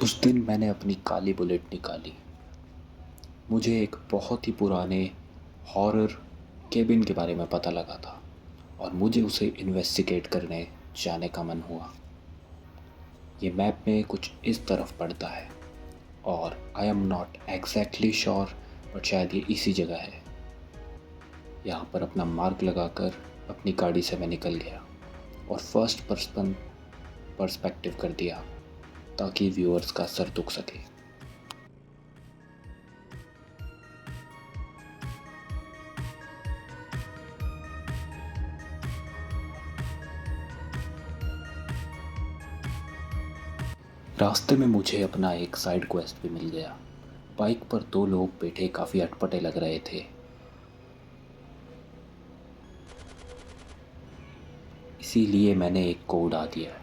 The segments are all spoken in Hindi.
उस दिन मैंने अपनी काली बुलेट निकाली। मुझे एक बहुत ही पुराने हॉरर केबिन के बारे में पता लगा था और मुझे उसे इन्वेस्टिगेट करने जाने का मन हुआ। ये मैप में कुछ इस तरफ पड़ता है और I am not exactly sure, but शायद ये इसी जगह है। यहाँ पर अपना मार्क लगाकर अपनी गाड़ी से मैं निकल गया और फर्स्ट पर्सन पर्सपेक्टिव कर दिया ताकि व्यूअर्स का सर दुख सके। रास्ते में मुझे अपना एक साइड क्वेस्ट भी मिल गया। बाइक पर दो लोग बैठे काफ़ी अटपटे लग रहे थे, इसीलिए मैंने एक को उड़ा दिया।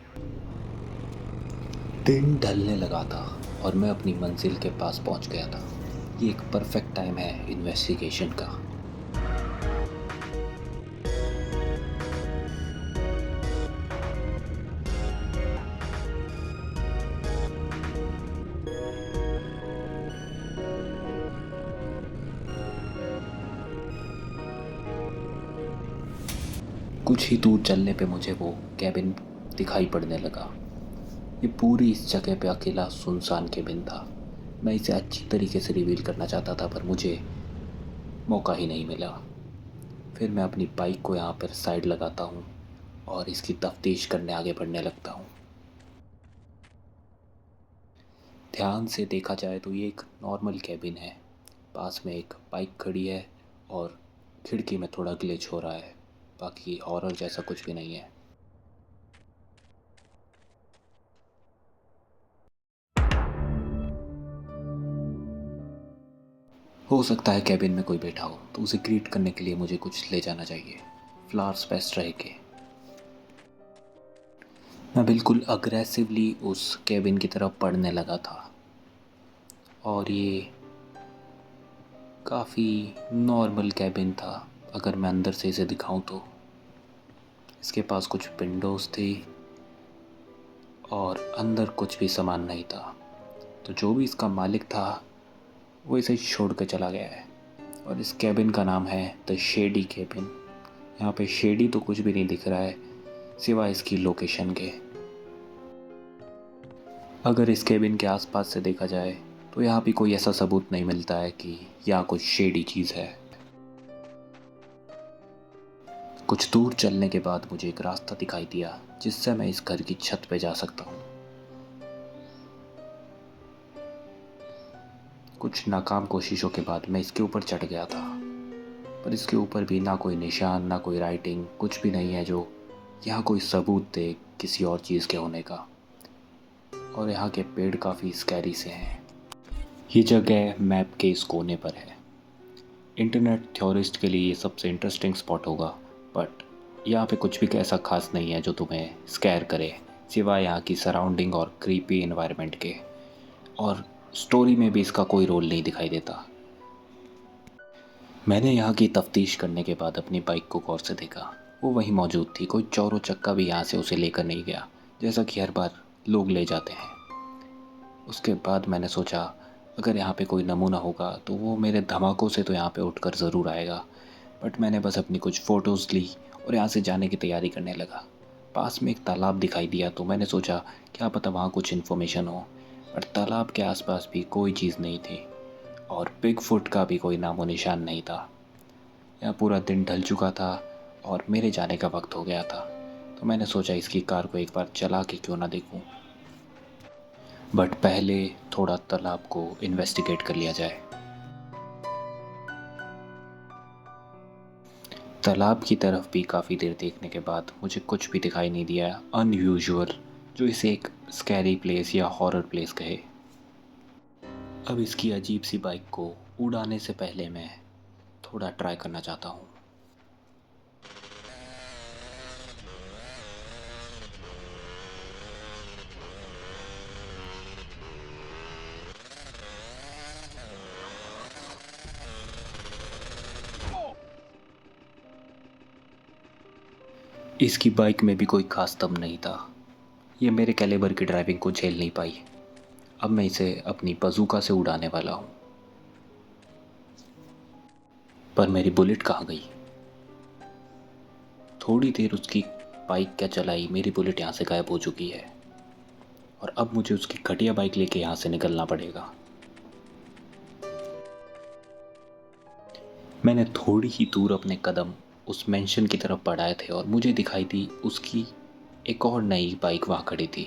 दिन ढलने लगा था और मैं अपनी मंजिल के पास पहुंच गया था। ये एक परफेक्ट टाइम है इन्वेस्टिगेशन का। कुछ ही दूर चलने पे मुझे वो कैबिन दिखाई पड़ने लगा। ये पूरी इस जगह पे अकेला सुनसान केबिन था। मैं इसे अच्छी तरीके से रिवील करना चाहता था पर मुझे मौका ही नहीं मिला। फिर मैं अपनी बाइक को यहाँ पर साइड लगाता हूँ और इसकी तफ्तीश करने आगे बढ़ने लगता हूँ। ध्यान से देखा जाए तो ये एक नॉर्मल कैबिन है। पास में एक बाइक खड़ी है और खिड़की में थोड़ा ग्लिच हो रहा है। बाकी हॉरर जैसा कुछ भी नहीं है। हो सकता है कैबिन में कोई बैठा हो तो उसे ग्रीट करने के लिए मुझे कुछ ले जाना चाहिए। फ्लावर्स बेस्ट रहेंगे। मैं बिल्कुल अग्रेसिवली उस कैबिन की तरफ बढ़ने लगा था और ये काफ़ी नॉर्मल कैबिन था। अगर मैं अंदर से इसे दिखाऊं तो इसके पास कुछ विंडोज़ थी और अंदर कुछ भी सामान नहीं था। तो जो भी इसका मालिक था वो इसे छोड़ कर चला गया है। और इस कैबिन का नाम है द शेडी कैबिन। यहाँ पे शेडी तो कुछ भी नहीं दिख रहा है सिवाय इसकी लोकेशन के। अगर इस केबिन के आसपास से देखा जाए तो यहाँ भी कोई ऐसा सबूत नहीं मिलता है कि यहाँ कुछ शेडी चीज़ है। कुछ दूर चलने के बाद मुझे एक रास्ता दिखाई दिया जिससे मैं इस घर की छत पे जा सकता हूँ। कुछ नाकाम कोशिशों के बाद मैं इसके ऊपर चढ़ गया था, पर इसके ऊपर भी ना कोई निशान ना कोई राइटिंग, कुछ भी नहीं है जो यहाँ कोई सबूत दे किसी और चीज़ के होने का। और यहाँ के पेड़ काफ़ी स्कैरी से हैं। ये जगह मैप के इस कोने पर है। इंटरनेट थ्योरिस्ट के लिए ये सबसे इंटरेस्टिंग स्पॉट होगा, बट यहाँ पे कुछ भी ऐसा खास नहीं है जो तुम्हें स्कैर करे सिवाय यहाँ की सराउंडिंग और क्रीपी इन्वायरमेंट के। और स्टोरी में भी इसका कोई रोल नहीं दिखाई देता। मैंने यहाँ की तफ्तीश करने के बाद अपनी बाइक को गौर से देखा। वो वहीं मौजूद थी। कोई चौरो चक्का भी यहाँ से उसे लेकर नहीं गया जैसा कि हर बार लोग ले जाते हैं। उसके बाद मैंने सोचा अगर यहाँ पे कोई नमूना होगा तो वो मेरे धमाकों से तो यहाँ पे उठकर ज़रूर आएगा। बट मैंने बस अपनी कुछ फ़ोटोज़ ली और यहाँ से जाने की तैयारी करने लगा। पास में एक तालाब दिखाई दिया तो मैंने सोचा क्या पता वहाँ कुछ इन्फॉर्मेशन हो, पर तालाब के आसपास भी कोई चीज़ नहीं थी और बिग फुट का भी कोई नामो निशान नहीं था। यहाँ पूरा दिन ढल चुका था और मेरे जाने का वक्त हो गया था। तो मैंने सोचा इसकी कार को एक बार चला के क्यों ना देखूं। बट पहले थोड़ा तालाब को इन्वेस्टिगेट कर लिया जाए। तालाब की तरफ भी काफ़ी देर देखने के बाद मुझे कुछ भी दिखाई नहीं दिया अनयूजुअल जो इसे एक स्कैरी प्लेस या हॉरर प्लेस कहे। अब इसकी अजीब सी बाइक को उड़ाने से पहले मैं थोड़ा ट्राई करना चाहता हूँ। इसकी बाइक में भी कोई खास दम नहीं था। ये मेरे कैलिबर की ड्राइविंग को झेल नहीं पाई अब मैं इसे अपनी बंदूक से उड़ाने वाला हूँ। पर मेरी बुलेट कहाँ गई? थोड़ी देर उसकी बाइक क्या चलाई, मेरी बुलेट यहाँ से गायब हो चुकी है और अब मुझे उसकी घटिया बाइक लेके यहाँ से निकलना पड़ेगा। मैंने थोड़ी ही दूर अपने कदम उस मेंशन की तरफ बढ़ाए थे और मुझे दिखाई दी उसकी एक और नई बाइक वहाँ खड़ी थी।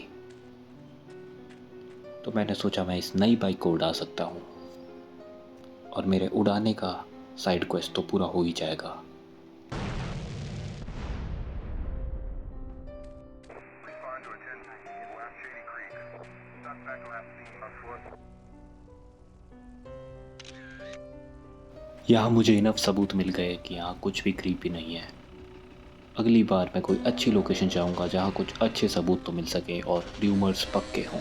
तो मैंने सोचा मैं इस नई बाइक को उड़ा सकता हूँ और मेरे उड़ाने का साइड क्वेस्ट तो पूरा हो ही जाएगा। यहाँ मुझे इनफ सबूत मिल गए कि यहाँ कुछ भी क्रीपी नहीं है। अगली बार मैं कोई अच्छी लोकेशन जाऊँगा जहाँ कुछ अच्छे सबूत तो मिल सके और र्यूमर्स पक्के हों।